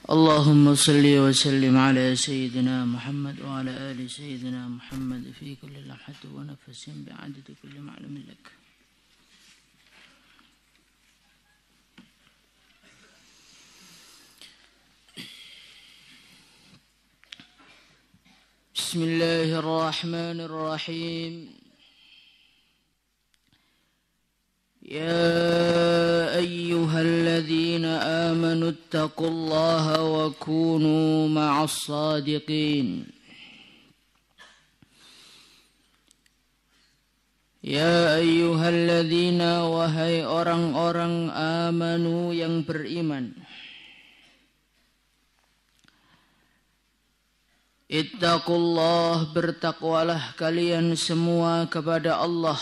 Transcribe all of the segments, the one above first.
اللهم صل وسلم على سيدنا محمد وعلى آل سيدنا محمد في كل لمحة ونفس بعدد كل معلوم لك. بسم الله الرحمن الرحيم. يا أيها الذين آمنوا اتقوا الله وكونوا مع الصادقين. Ya ayyuhalladzina, wahai orang-orang amanu yang beriman, ittaqullah, bertakwalah kalian semua kepada Allah.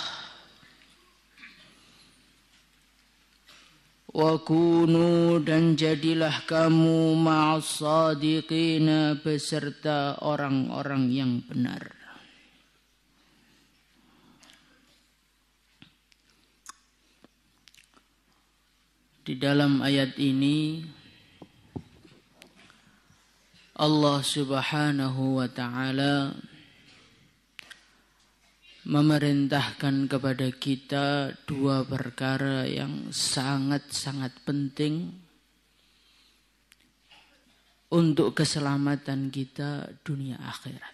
Wa kunu, dan jadilah kamu ma'as sadiqina, beserta orang-orang yang benar. Di dalam ayat ini Allah Subhanahu wa ta'ala memerintahkan kepada kita dua perkara yang sangat-sangat penting untuk keselamatan kita dunia akhirat.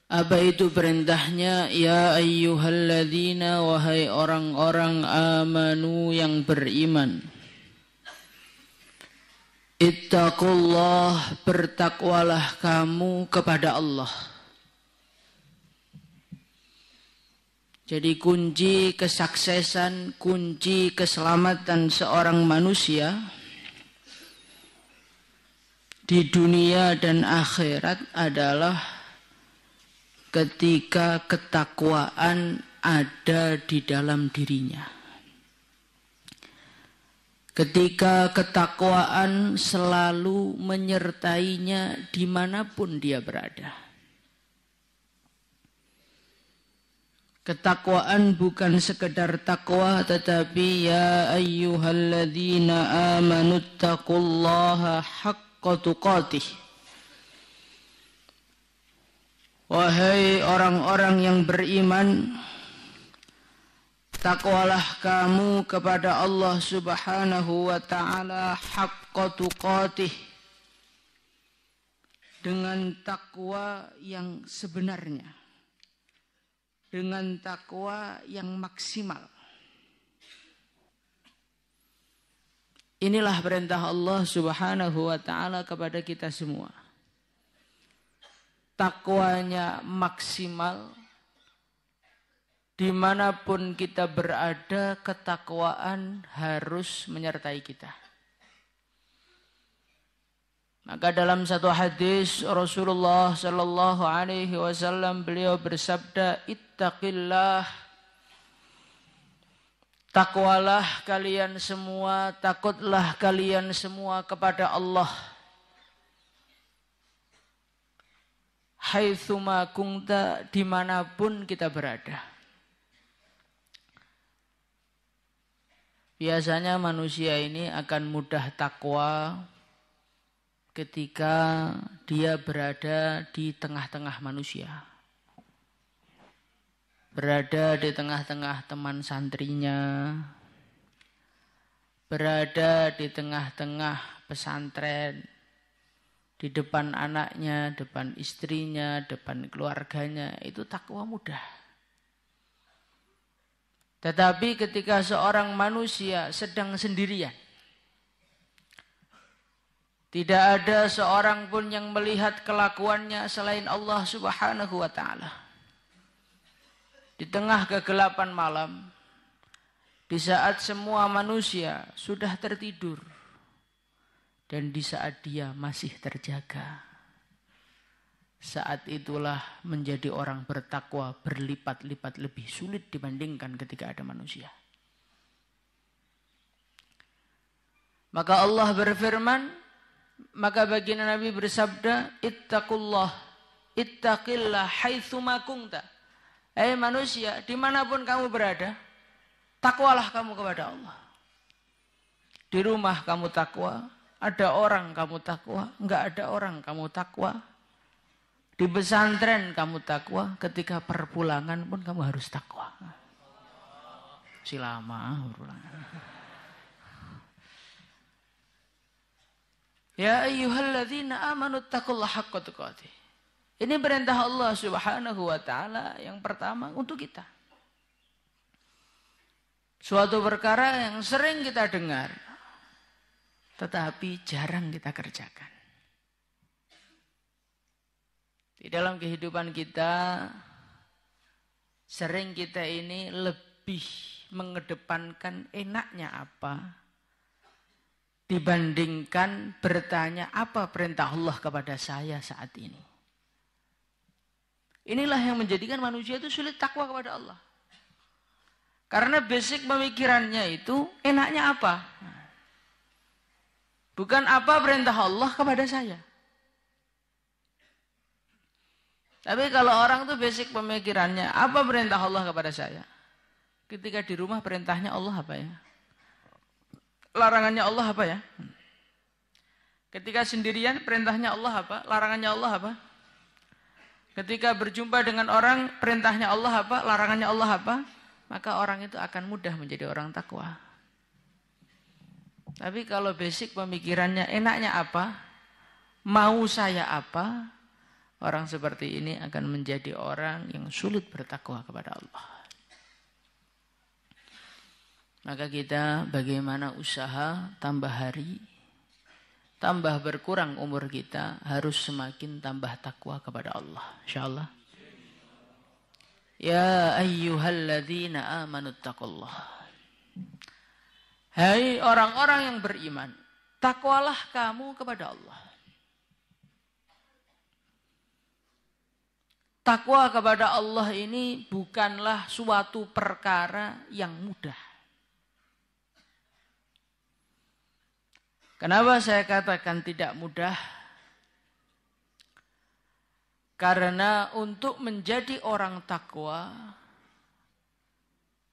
Apa itu perintahnya? Ya ayyuhalladzina, wahai orang-orang amanu yang beriman, ittaqullah, bertakwalah kamu kepada Allah. Jadi kunci kesuksesan, kunci keselamatan seorang manusia di dunia dan akhirat adalah ketika ketakwaan ada di dalam dirinya. Ketika ketakwaan selalu menyertainya dimanapun dia berada. Ketakwaan bukan sekedar takwa, tetapi ya ayyuhalladzina amanu taqullaha haqqa tuqatih. Wahai orang-orang yang beriman, takwalah kamu kepada Allah Subhanahu wa ta'ala haqqa tuqatih, dengan takwa yang sebenarnya, dengan takwa yang maksimal. Inilah perintah Allah Subhanahu wa ta'ala kepada kita semua. Takwanya maksimal. Dimanapun kita berada, ketakwaan harus menyertai kita. Maka dalam satu hadis Rasulullah sallallahu alaihi wasallam, beliau bersabda, ittaqillah, takwalah kalian semua, takutlah kalian semua kepada Allah. Haitsuma kunta, dimanapun kita berada. Biasanya manusia ini akan mudah takwa ketika dia berada di tengah-tengah manusia. Berada di tengah-tengah teman santrinya. Berada di tengah-tengah pesantren. Di depan anaknya, depan istrinya, depan keluarganya, itu takwa mudah. Tetapi ketika seorang manusia sedang sendirian, tidak ada seorang pun yang melihat kelakuannya selain Allah Subhanahu wa ta'ala. Di tengah kegelapan malam, di saat semua manusia sudah tertidur, dan di saat dia masih terjaga, saat itulah menjadi orang bertakwa berlipat-lipat lebih sulit dibandingkan ketika ada manusia. Maka Allah berfirman, maka baginda Nabi bersabda, ittaqullah, ittaqillah haitsuma kunta. Hai manusia, dimanapun kamu berada, takwalah kamu kepada Allah. Di rumah kamu takwa, ada orang kamu takwa, enggak ada orang kamu takwa. Di pesantren kamu takwa, ketika perpulangan pun kamu harus takwa. Si lama perpulangan. Ya ayyuhalladzina amanu taqullaha haqqa tuqatih. Ini perintah Allah Subhanahu wa taala yang pertama untuk kita. Suatu perkara yang sering kita dengar, tetapi jarang kita kerjakan. Di dalam kehidupan kita, sering kita ini lebih mengedepankan enaknya apa, dibandingkan bertanya apa perintah Allah kepada saya saat ini. Inilah yang menjadikan manusia itu sulit takwa kepada Allah. Karena basic pemikirannya itu enaknya apa? Bukan apa perintah Allah kepada saya. Tapi kalau orang tuh basic pemikirannya, apa perintah Allah kepada saya? Ketika di rumah perintahnya Allah apa ya? Larangannya Allah apa ya? Ketika sendirian perintahnya Allah apa? Larangannya Allah apa? Ketika berjumpa dengan orang perintahnya Allah apa? Larangannya Allah apa? Maka orang itu akan mudah menjadi orang takwa. Tapi kalau basic pemikirannya enaknya apa, mau saya apa, orang seperti ini akan menjadi orang yang sulit bertakwa kepada Allah. Maka kita bagaimana usaha tambah hari, tambah berkurang umur kita, harus semakin tambah takwa kepada Allah. InsyaAllah. Ya ayyuhalladzina amanu taqullah. Hai orang-orang yang beriman, takwalah kamu kepada Allah. Takwa kepada Allah ini bukanlah suatu perkara yang mudah. Kenapa saya katakan tidak mudah? Karena untuk menjadi orang takwa,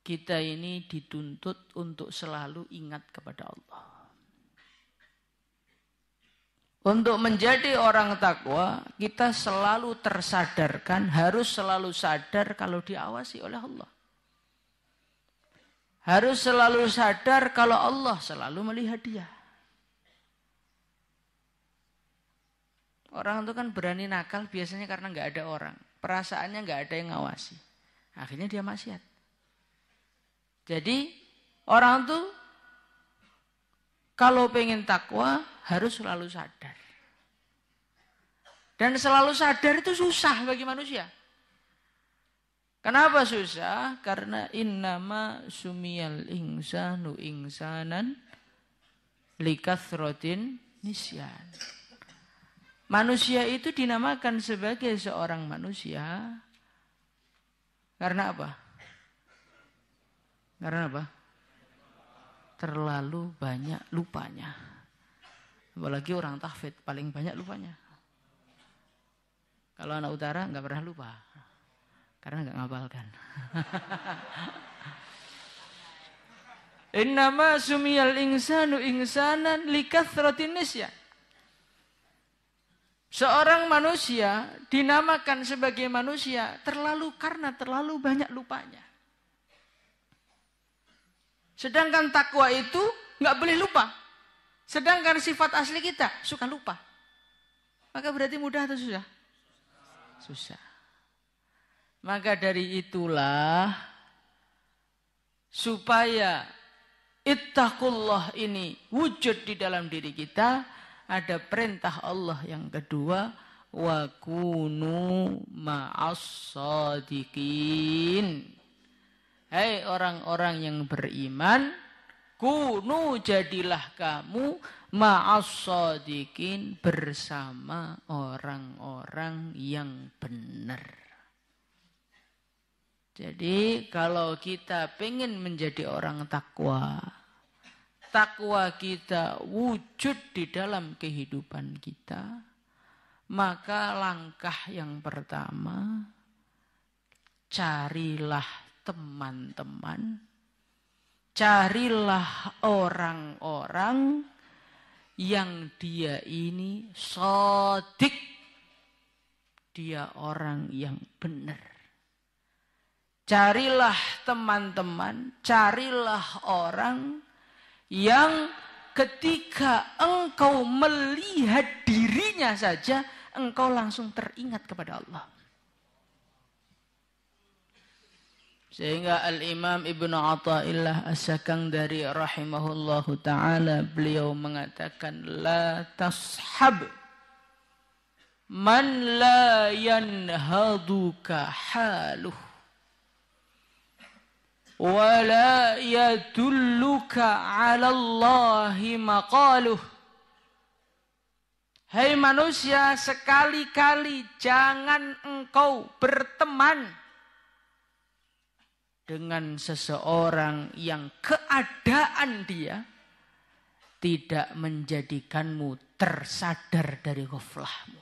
kita ini dituntut untuk selalu ingat kepada Allah. Untuk menjadi orang takwa, kita selalu tersadarkan, harus selalu sadar kalau diawasi oleh Allah. Harus selalu sadar kalau Allah selalu melihat dia. Orang itu kan berani nakal biasanya karena nggak ada orang. Perasaannya nggak ada yang ngawasi. Akhirnya dia maksiat. Jadi orang tuh kalau pengen takwa harus selalu sadar. Dan selalu sadar itu susah bagi manusia. Kenapa susah? Karena innama sumiyal insanu insanan likathrotin nisyan. Manusia itu dinamakan sebagai seorang manusia karena apa? Karena apa? Terlalu banyak lupanya. Apalagi orang tahfidz paling banyak lupanya. Kalau anak utara nggak pernah lupa. Karena nggak ngapalkan. Innama sumiyal insanu insanan likathrotin nisyan. Seorang manusia dinamakan sebagai manusia karena terlalu banyak lupanya. Sedangkan takwa itu nggak boleh lupa. Sedangkan sifat asli kita suka lupa. Maka berarti mudah atau susah? Susah. Maka dari itulah supaya ittaqullah ini wujud di dalam diri kita, ada perintah Allah yang kedua, wa kunu ma'as-shadiqin. Hai orang-orang yang beriman, kunu jadilah kamu ma'as-shadiqin bersama orang-orang yang benar. Jadi kalau kita pengen menjadi orang takwa, takwa kita wujud di dalam kehidupan kita, maka langkah yang pertama, carilah teman-teman carilah orang-orang yang dia ini shadiq. Dia orang yang benar. Carilah teman-teman, carilah orang yang ketika engkau melihat dirinya saja, engkau langsung teringat kepada Allah. Sehingga Al-Imam Ibnu Athaillah As-Sakandari rahimahullahu ta'ala, beliau mengatakan, la tashab man la yanhaduka haluh wa la yadulluka ala Allahi maqaluh. Hai manusia, sekali-kali jangan engkau berteman dengan seseorang yang keadaan dia tidak menjadikanmu tersadar dari ghaflahmu.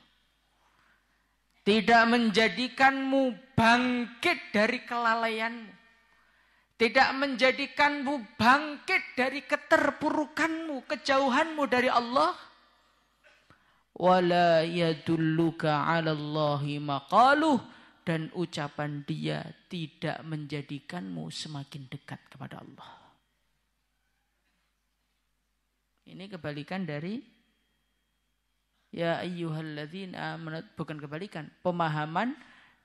Tidak menjadikanmu bangkit dari kelalaianmu. Tidak menjadikanmu bangkit dari keterpurukanmu, kejauhanmu dari Allah. Wala yadulluka 'ala Allahi maqaluh, dan ucapan dia tidak menjadikanmu semakin dekat kepada Allah. Ini kebalikan dari ya ayyuhalladzina amanu, bukan kebalikan, pemahaman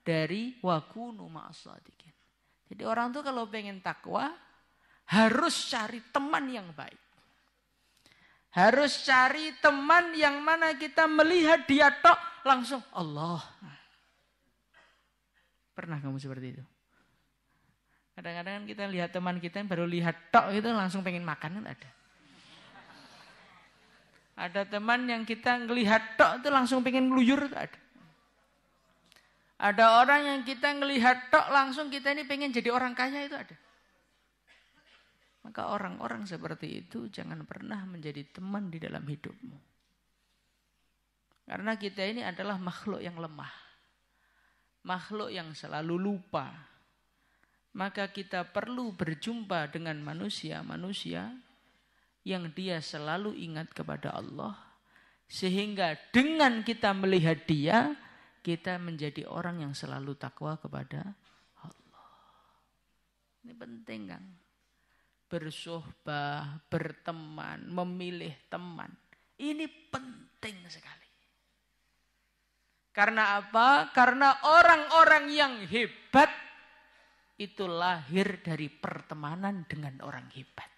dari wakunu ma'as-shadiqin. Jadi orang tuh kalau pengen takwa harus cari teman yang baik. Harus cari teman yang mana kita melihat dia tok langsung Allah. Pernah kamu seperti itu? Kadang-kadang kita lihat teman kita yang baru lihat tok itu langsung pengen makan, kan ada. Ada teman yang kita ngelihat tok itu langsung pengen ngeluyur, itu ada. Ada orang yang kita ngelihat tok langsung kita ini pengen jadi orang kaya, itu ada. Maka orang-orang seperti itu jangan pernah menjadi teman di dalam hidupmu. Karena kita ini adalah makhluk yang lemah. Makhluk yang selalu lupa. Maka kita perlu berjumpa dengan manusia-manusia yang dia selalu ingat kepada Allah. Sehingga dengan kita melihat dia, kita menjadi orang yang selalu takwa kepada Allah. Ini penting, Kang. Bersuhbah, berteman, memilih teman. Ini penting sekali. Karena apa? Karena orang-orang yang hebat itu lahir dari pertemanan dengan orang hebat.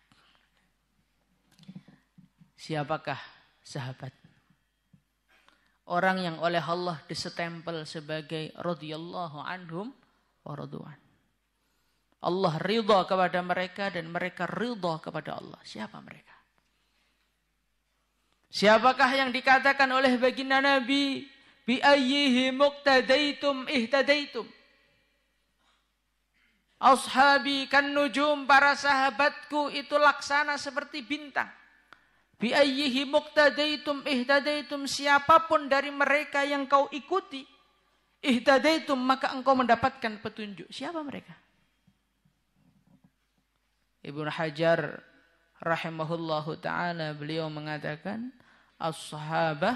Siapakah sahabat? Orang yang oleh Allah disetempel sebagai radhiyallahu anhum wa radwan. Allah ridha kepada mereka dan mereka ridha kepada Allah. Siapa mereka? Siapakah yang dikatakan oleh baginda Nabi, bi ayyihi muqtadaitum ihtadaitum? Ashabi kan nujum, para sahabatku itu laksana seperti bintang. Bi ayyihi muqtadaitum ihtadaitum, siapapun dari mereka yang kau ikuti, ihtadaitum, maka engkau mendapatkan petunjuk. Siapa mereka? Ibnu Hajar rahimahullahu ta'ala, beliau mengatakan, as-sahabah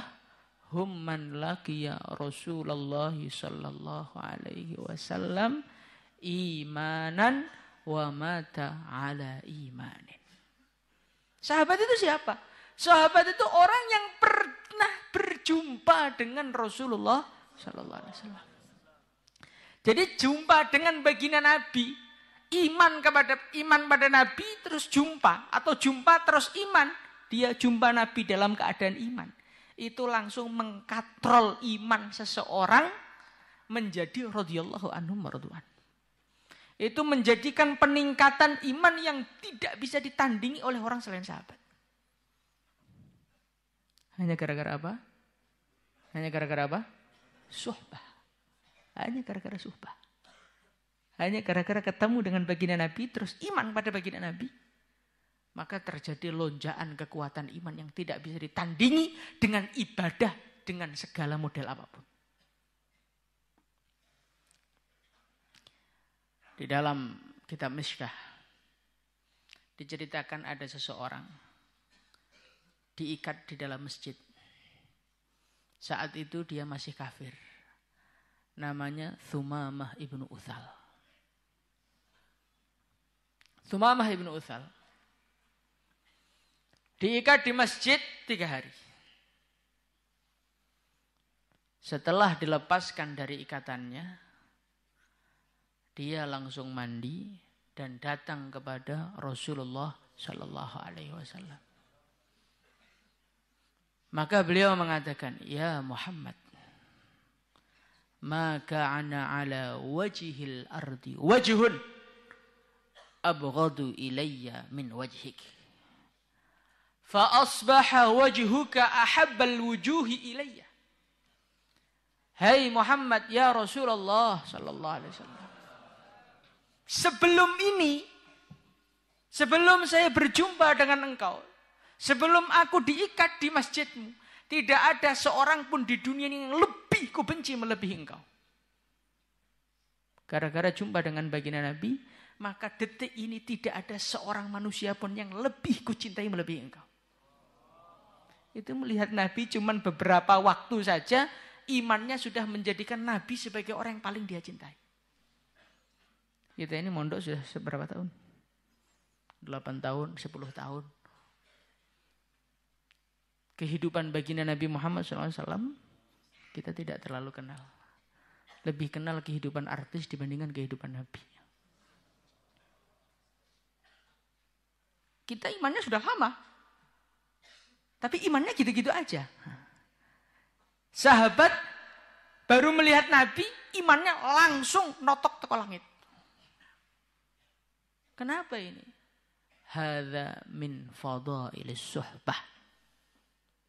hum man laqiya Rasulullah sallallahu alaihi wasallam imanan wa mata ala imanin. Sahabat itu siapa? Sahabat itu orang yang pernah berjumpa dengan Rasulullah sallallahu alaihi wasallam. Jadi jumpa dengan baginda Nabi, iman pada Nabi terus jumpa, atau jumpa terus iman. Dia jumpa Nabi dalam keadaan iman. Itu langsung mengkatrol iman seseorang menjadi radhiyallahu anhum wa radwan. Itu menjadikan peningkatan iman yang tidak bisa ditandingi oleh orang selain sahabat. Hanya gara-gara apa? Hanya gara-gara apa? Suhbah. Hanya gara-gara suhbah. Hanya gara-gara ketemu dengan baginda Nabi, terus iman pada baginda Nabi. Maka terjadi lonjakan kekuatan iman yang tidak bisa ditandingi dengan ibadah, dengan segala model apapun. Di dalam kitab Mishkah, diceritakan ada seseorang diikat di dalam masjid. Saat itu dia masih kafir. Namanya Thumamah ibnu Uthal. Thumamah ibnu Uthal diikat di masjid 3 hari. Setelah dilepaskan dari ikatannya, dia langsung mandi dan datang kepada Rasulullah Sallallahu Alaihi Wasallam. Maka beliau mengatakan, ya Muhammad, maka ana ala wajhil ardi wajhun abghadu ilayya min wajhik. Fa asbaha wajhuka ahabbal wujuhi ilayya. Hai Muhammad, ya Rasulullah sallallahu alaihi wasallam. Sebelum ini, sebelum saya berjumpa dengan engkau, sebelum aku diikat di masjidmu, tidak ada seorang pun di dunia ini yang lebih kubenci melebihi engkau. Gara-gara jumpa dengan baginda Nabi, maka detik ini tidak ada seorang manusia pun yang lebih kucintai melebihi engkau. Itu melihat Nabi cuman beberapa waktu saja, imannya sudah menjadikan Nabi sebagai orang yang paling dia cintai. Kita ini mondok sudah seberapa tahun? 8 tahun, 10 tahun. Kehidupan baginda Nabi Muhammad SAW kita tidak terlalu kenal. Lebih kenal kehidupan artis dibandingkan kehidupan Nabi. Kita imannya sudah lama. Tapi imannya gitu-gitu aja. Sahabat baru melihat Nabi, imannya langsung notok teko langit. Kenapa ini? Hadza min fadailis suhbah.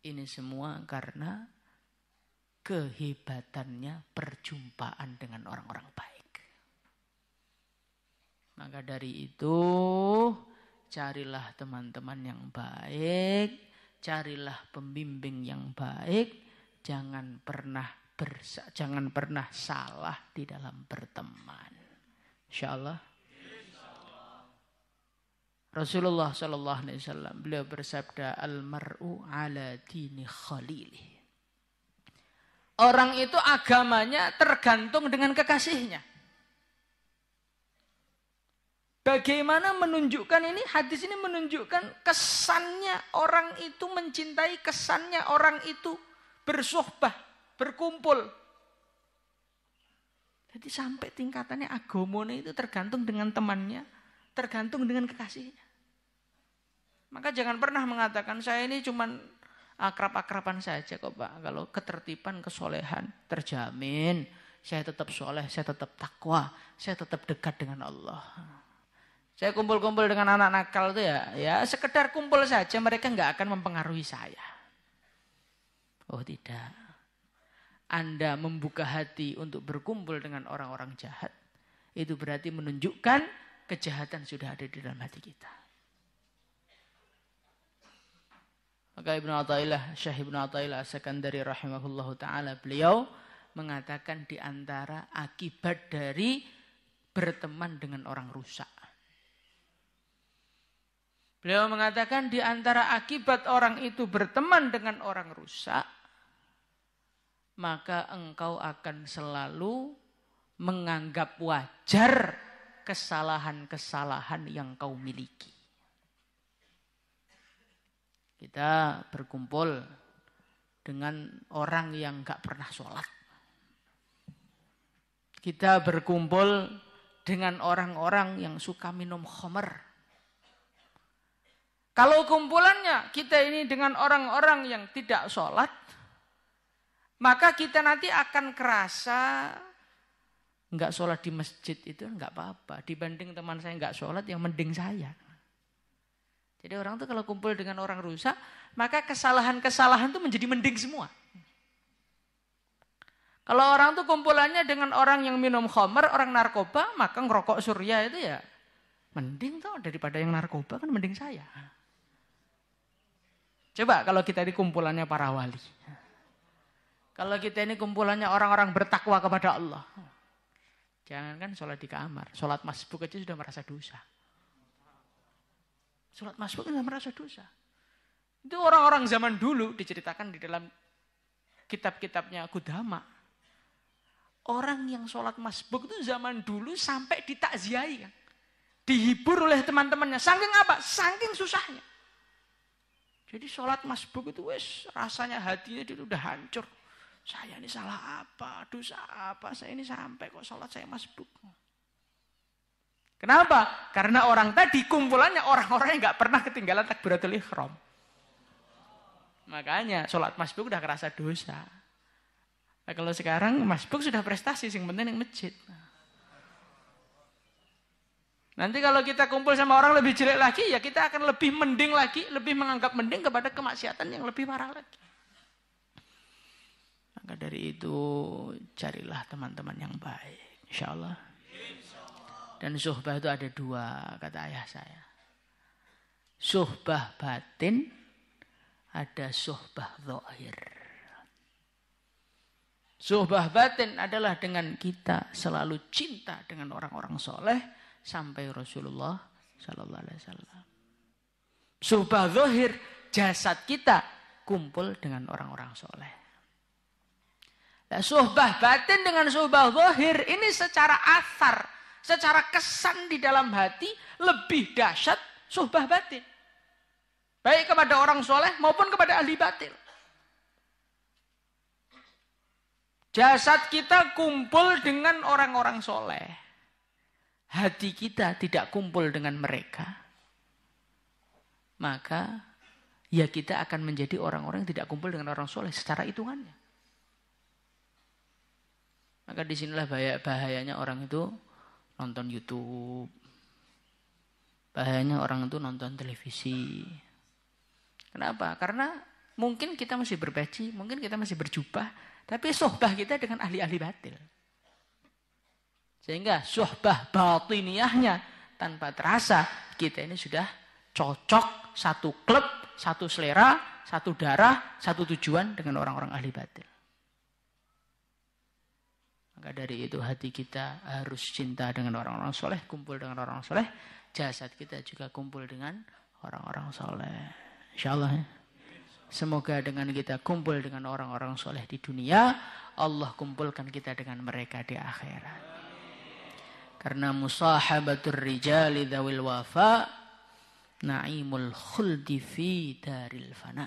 Ini semua karena kehebatannya perjumpaan dengan orang-orang baik. Maka dari itu, carilah teman-teman yang baik, carilah pembimbing yang baik, jangan pernah salah di dalam berteman. Insyaallah. Rasulullah sallallahu alaihi wasallam beliau bersabda, al-mar'u ala dini khalilih. Orang itu agamanya tergantung dengan kekasihnya. Bagaimana menunjukkan ini? Hadis ini menunjukkan kesannya orang itu mencintai, kesannya orang itu bersuhbah, berkumpul. Jadi sampai tingkatannya agamanya itu tergantung dengan temannya, tergantung dengan kekasihnya. Maka jangan pernah mengatakan saya ini cuman akrab-akraban saja kok Pak. Kalau ketertiban, kesolehan terjamin. Saya tetap soleh, saya tetap takwa, saya tetap dekat dengan Allah. Saya kumpul-kumpul dengan anak nakal itu ya sekedar kumpul saja, mereka nggak akan mempengaruhi saya. Oh tidak. Anda membuka hati untuk berkumpul dengan orang-orang jahat, itu berarti menunjukkan kejahatan sudah ada di dalam hati kita. Maka Syekh Ibnu Athaillah As-Sakandari rahimahullahu ta'ala, beliau mengatakan di antara akibat dari berteman dengan orang rusak. Beliau mengatakan di antara akibat orang itu berteman dengan orang rusak, maka engkau akan selalu menganggap wajar kesalahan-kesalahan yang kau miliki. Kita berkumpul dengan orang yang gak pernah sholat. Kita berkumpul dengan orang-orang yang suka minum khamr. Kalau kumpulannya kita ini dengan orang-orang yang tidak sholat, maka kita nanti akan kerasa gak sholat di masjid itu gak apa-apa. Dibanding teman saya gak sholat, yang mending saya. Jadi orang tuh kalau kumpul dengan orang rusak, maka kesalahan-kesalahan itu menjadi mending semua. Kalau orang tuh kumpulannya dengan orang yang minum khamr, orang narkoba, maka ngerokok surya itu ya mending tuh daripada yang narkoba, kan mending saya. Coba kalau kita ini kumpulannya para wali. Kalau kita ini kumpulannya orang-orang bertakwa kepada Allah. Jangankan sholat di kamar, sholat masbuk aja sudah merasa dosa. Sholat masbuk itu merasa dosa. Itu orang-orang zaman dulu diceritakan di dalam kitab-kitabnya Qudama. Orang yang sholat masbuk itu zaman dulu sampai ditakziahi kan. Dihibur oleh teman-temannya. Saking apa? Saking susahnya. Jadi sholat masbuk itu rasanya hatinya itu udah hancur. Saya ini salah apa? Dosa apa? Saya ini sampai kok sholat saya masbuk. Kenapa? Karena orang tadi kumpulannya orang-orang yang gak pernah ketinggalan takbiratul ihram. Makanya sholat masbuk udah kerasa dosa. Nah, kalau sekarang masbuk sudah prestasi, yang penting yang masjid. Nanti kalau kita kumpul sama orang lebih jelek lagi, ya kita akan lebih mending lagi, lebih menganggap mending kepada kemaksiatan yang lebih parah lagi. Maka dari itu carilah teman-teman yang baik, insya Allah. Dan suhbah itu ada dua, kata ayah saya. Suhbah batin, ada suhbah zahir. Suhbah batin adalah dengan kita selalu cinta dengan orang-orang soleh sampai Rasulullah Sallallahu Alaihi Wasallam. Suhbah zahir, jasad kita kumpul dengan orang-orang soleh. Nah, suhbah batin dengan suhbah zahir ini secara athar, secara kesan di dalam hati lebih dahsyat suhbah batin. Baik kepada orang soleh maupun kepada ahli batil. Jasad kita kumpul dengan orang-orang soleh. Hati kita tidak kumpul dengan mereka. Maka ya kita akan menjadi orang-orang yang tidak kumpul dengan orang soleh secara hitungannya. Maka disinilah bahayanya orang itu nonton YouTube. Bahayanya orang itu nonton televisi. Kenapa? Karena mungkin kita masih berpeci, mungkin kita masih berjubah, tapi sohbah kita dengan ahli-ahli batil. Sehingga sohbah batiniyahnya tanpa terasa kita ini sudah cocok satu klub, satu selera, satu darah, satu tujuan dengan orang-orang ahli batil. Maka dari itu hati kita harus cinta dengan orang-orang soleh, kumpul dengan orang-orang soleh. Jasad kita juga kumpul dengan orang-orang soleh. InsyaAllah ya. Semoga dengan kita kumpul dengan orang-orang soleh di dunia, Allah kumpulkan kita dengan mereka di akhirat. Karena musahabatur rijali dzawil wafa naimul khuldi fi daril fana.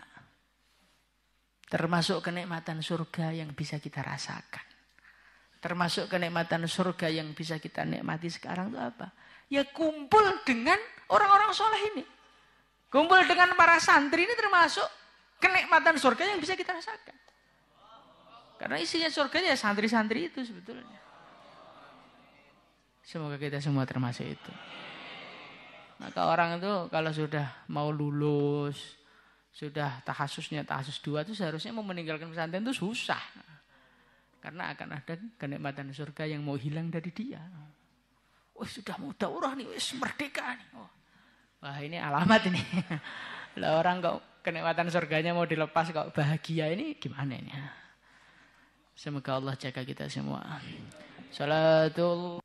Termasuk kenikmatan surga yang bisa kita rasakan. Termasuk kenikmatan surga yang bisa kita nikmati sekarang itu apa? Ya kumpul dengan orang-orang soleh ini. Kumpul dengan para santri ini termasuk kenikmatan surga yang bisa kita rasakan. Karena isinya surganya ya santri-santri itu sebetulnya. Semoga kita semua termasuk itu. Maka orang itu kalau sudah mau lulus, sudah tahasusnya tahasus 2 itu seharusnya mau meninggalkan pesantren itu susah. Karena akan ada kenikmatan surga yang mau hilang dari dia. Oh sudah mau daurah nih, merdeka nih. Wah ini alamat ini. Lah orang kok kenikmatan surganya mau dilepas kok bahagia ini gimana ini? Semoga Allah jaga kita semua. Salatul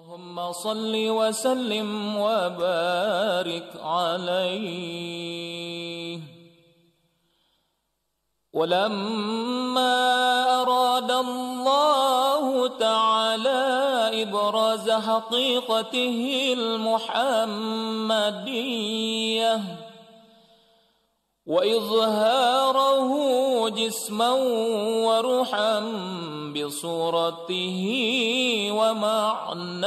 اللهم صل وسلم وبارك عليه. ولما أراد الله تعالى إبراز حقيقته المحمدية وإظهاره جسما وروحا بصورته ومعناه